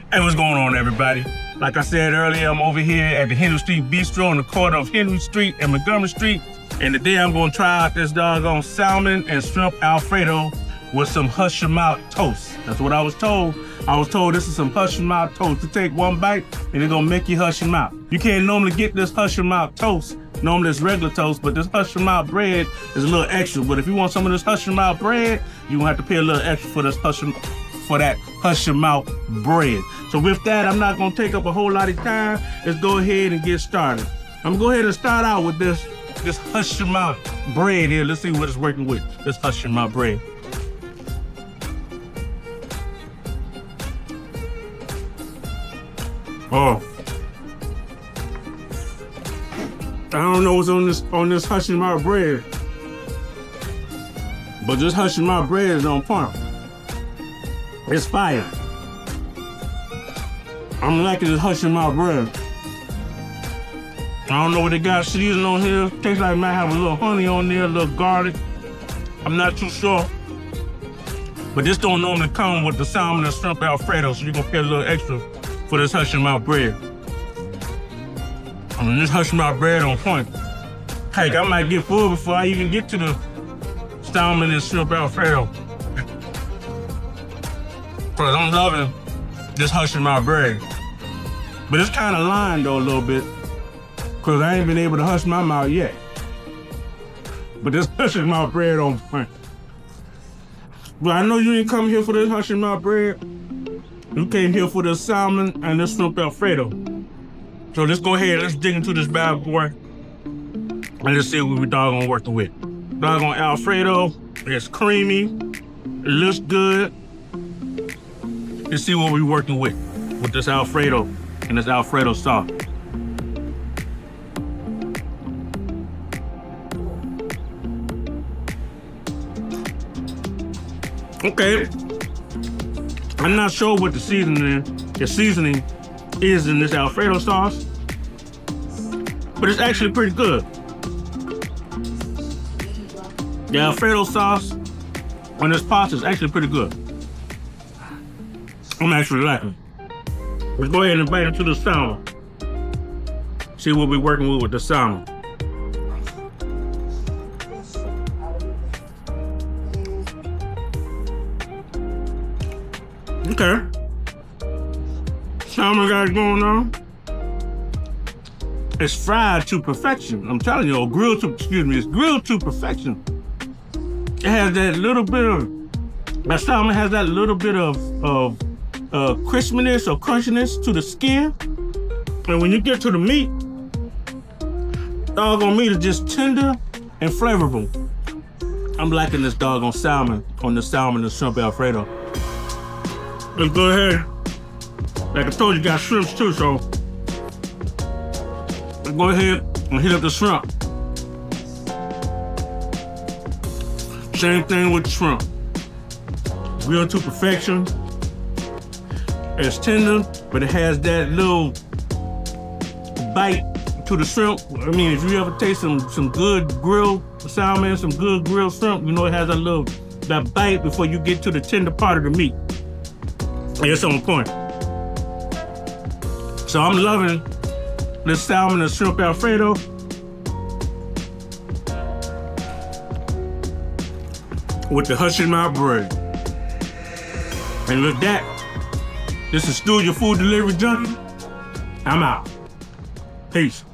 Hey, what's going on, everybody? Like I said earlier, I'm over here at the Henry Street Bistro on the corner of Henry Street and Montgomery Street. And today I'm gonna try out this doggone salmon and shrimp Alfredo with some hush your mouth toast. That's what I was told. I was told this is some hush your mouth toast. You take one bite and it's gonna make you hush your mouth. You can't normally get this hush your mouth toast. Normally it's regular toast, but this hush your mouth bread is a little extra. But if you want some of this hush your mouth bread, you're gonna have to pay a little extra for this hush your mouth bread. So with that, I'm not gonna take up a whole lot of time. Let's go ahead and get started. I'm gonna go ahead and start out with this hush your mouth bread here. Let's see what it's working with, this hush your mouth bread. Oh, I don't know what's on this hush your mouth bread, but this hush your mouth bread is on point. It's fire. I'm liking this hush your mouth bread. I don't know what they got seasoning on here. Tastes like it might have a little honey on there, a little garlic. I'm not too sure. But this don't normally come with the salmon and shrimp Alfredo, so you're gonna pay a little extra for this hush your mouth bread. I mean, this hush your mouth bread on point. Heck, I might get full before I even get to the salmon and shrimp Alfredo. Cause I'm loving this hush your mouth bread. But it's kind of lined though a little bit, cause I ain't been able to hush my mouth yet. But this hush your mouth bread on point. But I know you ain't come here for this hush your mouth bread. You came here for the salmon and this shrimp Alfredo. So let's go ahead, let's dig into this bad boy. And let's see what we doggone working with. Doggone Alfredo, it's creamy, it looks good. Let's see what we're working with this Alfredo and this Alfredo sauce. Okay, I'm not sure what the seasoning is in this Alfredo sauce, but it's actually pretty good. The Alfredo sauce on this pasta is actually pretty good. I'm actually liking it. Let's go ahead and bite into the salmon. See what we're working with the salmon. Okay. Salmon got it going on. It's fried to perfection. I'm telling you, it's grilled to perfection. It has that little bit of, that salmon has that little bit of crispiness or crunchiness to the skin. And when you get to the meat, doggone meat is just tender and flavorful. I'm liking this doggone salmon on the salmon and shrimp Alfredo. Let's go ahead. Like I told you, got shrimps too, so let's go ahead and hit up the shrimp. Same thing with the shrimp. Grilled to perfection. It's tender, but it has that little bite to the shrimp. I mean, if you ever taste some good grilled salmon, some good grilled shrimp, you know it has that bite before you get to the tender part of the meat. It's on point. So I'm loving this salmon and shrimp Alfredo. With the hush your mouth bread. And with that, this is Stu, your food delivery junkie. I'm out. Peace.